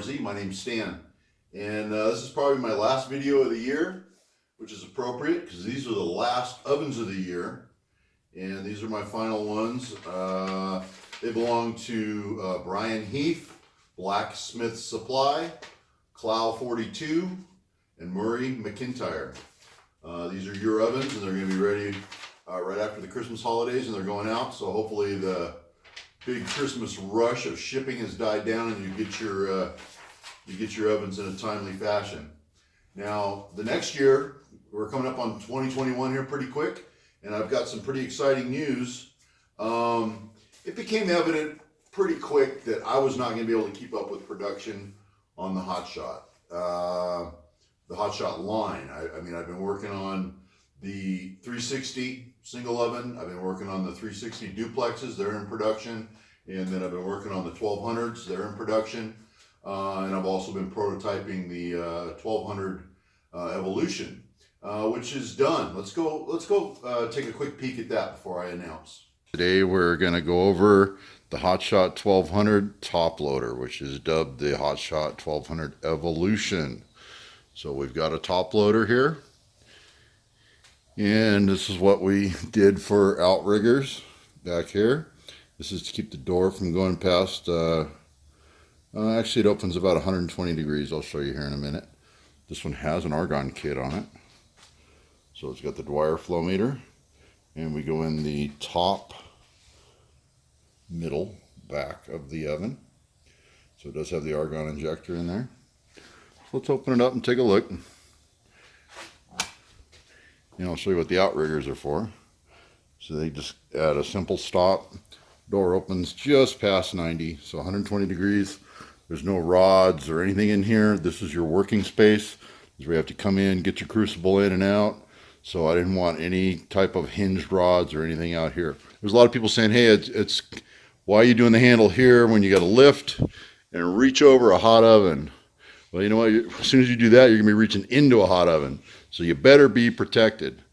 RZ. My name's Stan, and this is probably my last video of the year, which is appropriate because these are the last ovens of the year, and these are my final ones. They belong to Brian Heath, Blacksmith Supply, Clow 42, and Murray McIntyre. These are your ovens, and they're going to be ready right after the Christmas holidays, and they're going out. So hopefully the big Christmas rush of shipping has died down, and you get your ovens in a timely fashion. Now, the next year, we're coming up on 2021 here pretty quick, and I've got some pretty exciting news. It became evident pretty quick that I was not going to be able to keep up with production on the Hotshot. The Hotshot line. I mean, I've been working on the 360 single oven. I've been working on the 360 duplexes. They're in production. And then I've been working on the 1200s. They're in production. And I've also been prototyping the 1200 Evolution, which is done. Let's go take a quick peek at that before I announce. Today we're going to go over the Hotshot 1200 top loader, which is dubbed the Hotshot 1200 Evolution. So we've got a top loader here, and this is what we did for outriggers back here. This is to keep the door from going past, actually it opens about 120 degrees. I'll show you here in a minute. This one has an argon kit on it. So it's got the Dwyer flow meter, and we go in the top, middle, back of the oven. So it does have the argon injector in there. Let's open it up and take a look. And I'll show you what the outriggers are for. So they just add a simple stop. Door opens just past 90, so 120 degrees. There's no rods or anything in here. This is your working space. This is where you have to come in, get your crucible in and out. So I didn't want any type of hinged rods or anything out here. There's a lot of people saying, hey, it's why are you doing the handle here when you got to lift and reach over a hot oven? Well, you know what? As soon as you do that, you're going to be reaching into a hot oven. So you better be protected.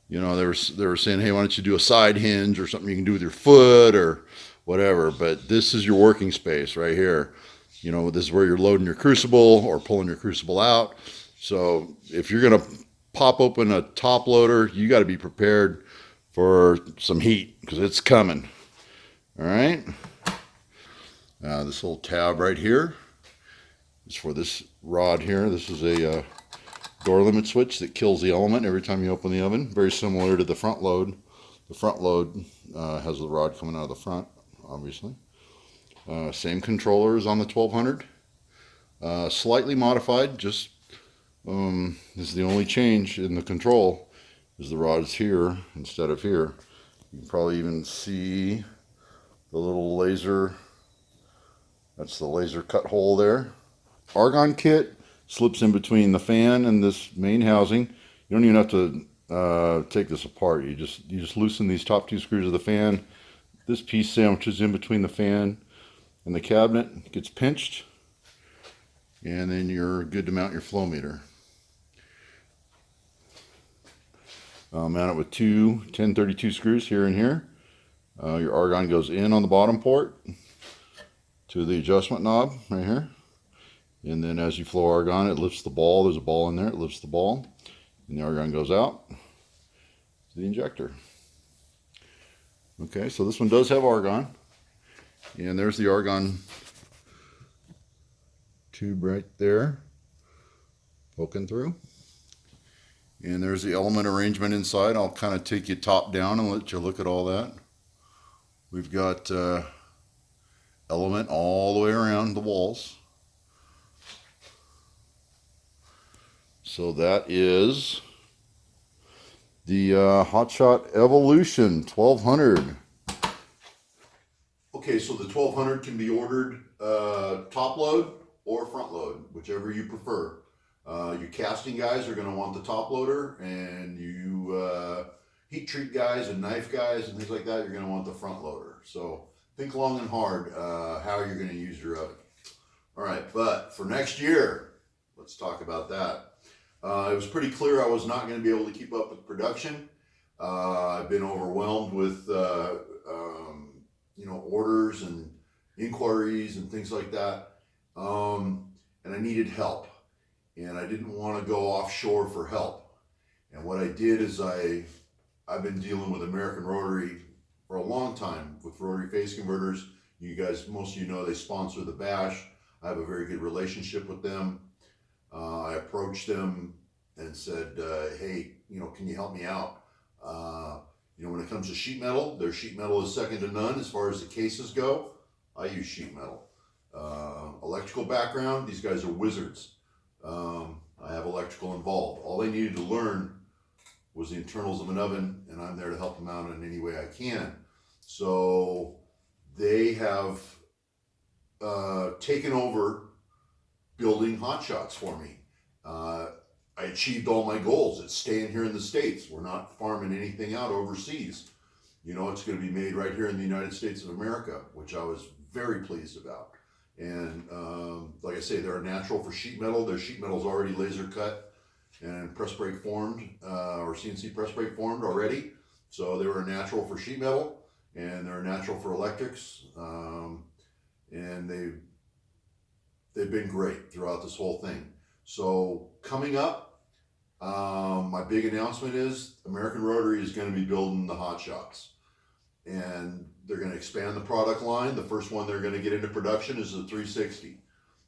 You know, they were saying, hey, why don't you do a side hinge or something you can do with your foot or whatever. But this is your working space right here. You know, this is where you're loading your crucible or pulling your crucible out. So if you're going to pop open a top loader, you got to be prepared for some heat because it's coming. All right. This little tab right here is for this rod here. This is a door limit switch that kills the element every time you open the oven. Very similar to the front load. The front load has the rod coming out of the front, obviously. Same controller as on the 1200. Slightly modified, just this is the only change in the control is the rod's here instead of here. You can probably even see the little laser. That's the laser cut hole there. Argon kit slips in between the fan and this main housing. You don't even have to take this apart. You just loosen these top two screws of the fan. This piece sandwiches in between the fan and the cabinet. It gets pinched, and then you're good to mount your flow meter. Mount it with two 1032 screws here and here. Your argon goes in on the bottom port to the adjustment knob right here. And then as you flow argon, it lifts the ball. There's a ball in there. It lifts the ball. And the argon goes out to the injector. Okay, so this one does have argon. And there's the argon tube right there, poking through. And there's the element arrangement inside. I'll kind of take you top down and let you look at all that. We've got element all the way around the walls. So that is the Hotshot Evolution 1200. Okay, so the 1200 can be ordered top load or front load, whichever you prefer. You casting guys are going to want the top loader, and you heat treat guys and knife guys and things like that, you're going to want the front loader. So think long and hard how you're going to use your oven. All right, but for next year, let's talk about that. It was pretty clear I was not going to be able to keep up with production. I've been overwhelmed with orders and inquiries and things like that. and I needed help, and I didn't want to go offshore for help. And what I did is I've been dealing with American Rotary for a long time with rotary phase converters. You guys, most of you know, they sponsor the bash. I have a very good relationship with them. I approached them and said, hey, can you help me out? When it comes to sheet metal, their sheet metal is second to none as far as the cases go. I use sheet metal. Electrical background, these guys are wizards. I have electrical involved. All they needed to learn was the internals of an oven, and I'm there to help them out in any way I can. So they have taken over building hotshots for me. I achieved all my goals. It's staying here in the States. We're not farming anything out overseas. It's going to be made right here in the United States of America, which I was very pleased about. And like I say, they're a natural for sheet metal. Their sheet metal is already laser cut and press brake formed, or CNC press brake formed already. So they were a natural for sheet metal, and they're a natural for electrics. And they've been great throughout this whole thing. So coming up, my big announcement is American Rotary is going to be building the Hotshots, and they're going to expand the product line. The first one they're going to get into production is the 360.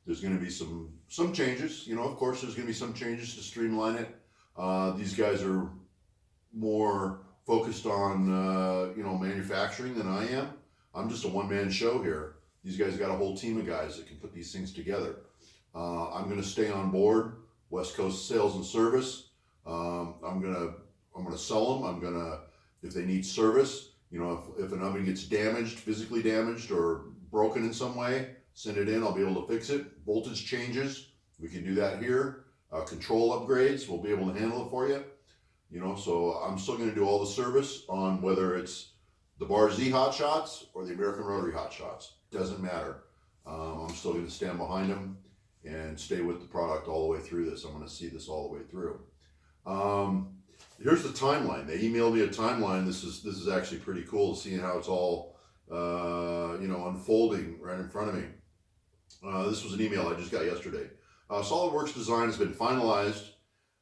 There's going to be some changes. Of course, there's going to be some changes to streamline it. These guys are more focused on manufacturing than I am. I'm just a one-man show here. These guys got a whole team of guys that can put these things together. I'm going to stay on board West Coast sales and service. I'm gonna sell them. If they need service, if an oven gets damaged, physically damaged or broken in some way, send it in. I'll be able to fix it. Voltage changes, we can do that here. Control upgrades, we'll be able to handle it for you. So I'm still going to do all the service on whether it's the Bar Z Hotshots or the American Rotary Hotshots. Doesn't matter. I'm still going to stand behind them and stay with the product all the way through this. I'm going to see this all the way through. Here's the timeline. They emailed me a timeline. This is actually pretty cool to see how it's all unfolding right in front of me. This was an email I just got yesterday. SolidWorks design has been finalized,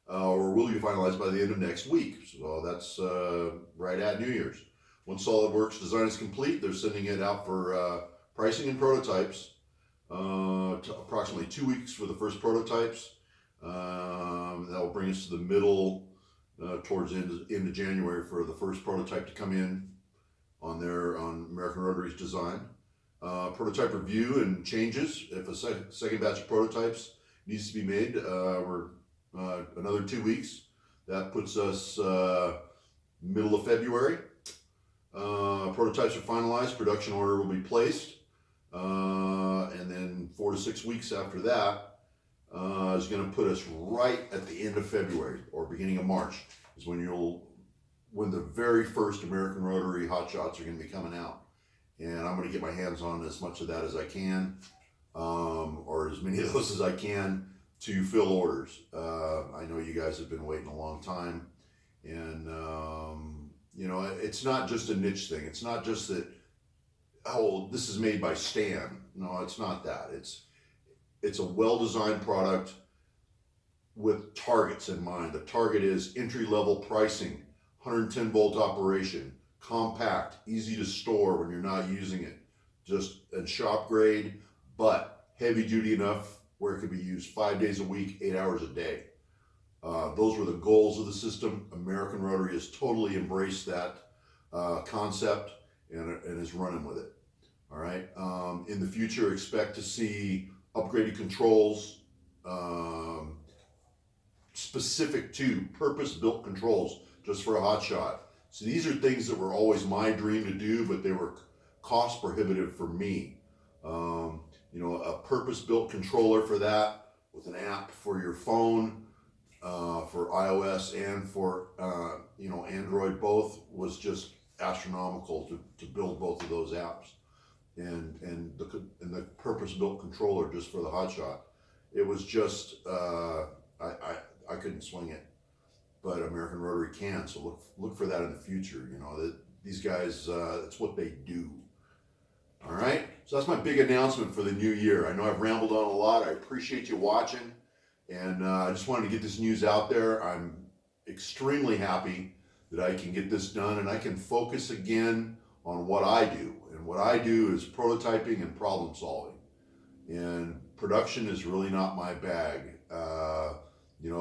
or will be finalized by the end of next week. So that's right at New Year's. When SolidWorks design is complete, they're sending it out for pricing and prototypes. To approximately 2 weeks for the first prototypes. That will bring us to the middle, towards the end of January for the first prototype to come in on American Rotary's design. Prototype review and changes. If a second batch of prototypes needs to be made, we're another 2 weeks. That puts us middle of February. Prototypes are finalized. Production order will be placed. And then 4 to 6 weeks after that is going to put us right at the end of February or beginning of March is when the very first American Rotary Hotshots are going to be coming out. And I'm going to get my hands on as much of that as I can, or as many of those as I can to fill orders. I know you guys have been waiting a long time, and it's not just a niche thing. It's not just that, oh, this is made by Stan. No, it's not that. It's a well-designed product with targets in mind. The target is entry-level pricing, 110 volt operation, compact, easy to store when you're not using it, just and shop grade, but heavy duty enough where it could be used 5 days a week, 8 hours a day. Those were the goals of the system. American Rotary has totally embraced that concept and is running with it. All right. In the future, expect to see upgraded controls, specific to purpose-built controls just for a hotshot. So these are things that were always my dream to do, but they were cost prohibitive for me. A purpose-built controller for that with an app for your phone, for iOS and for Android both, was just astronomical to build both of those apps. And the purpose-built controller just for the Hotshot, it was just I couldn't swing it, but American Rotary can. So look for that in the future. These guys, that's what they do. All right. So that's my big announcement for the new year. I know I've rambled on a lot. I appreciate you watching, and I just wanted to get this news out there. I'm extremely happy that I can get this done and I can focus again on what I do. And what I do is prototyping and problem solving. And production is really not my bag.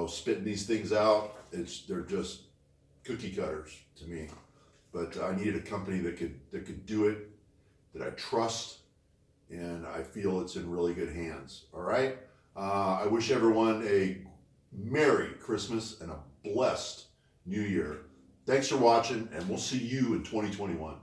Spitting these things out, they're just cookie cutters to me. But I needed a company that could do it, that I trust, and I feel it's in really good hands. All right. I wish everyone a Merry Christmas and a blessed New Year. Thanks for watching, and we'll see you in 2021.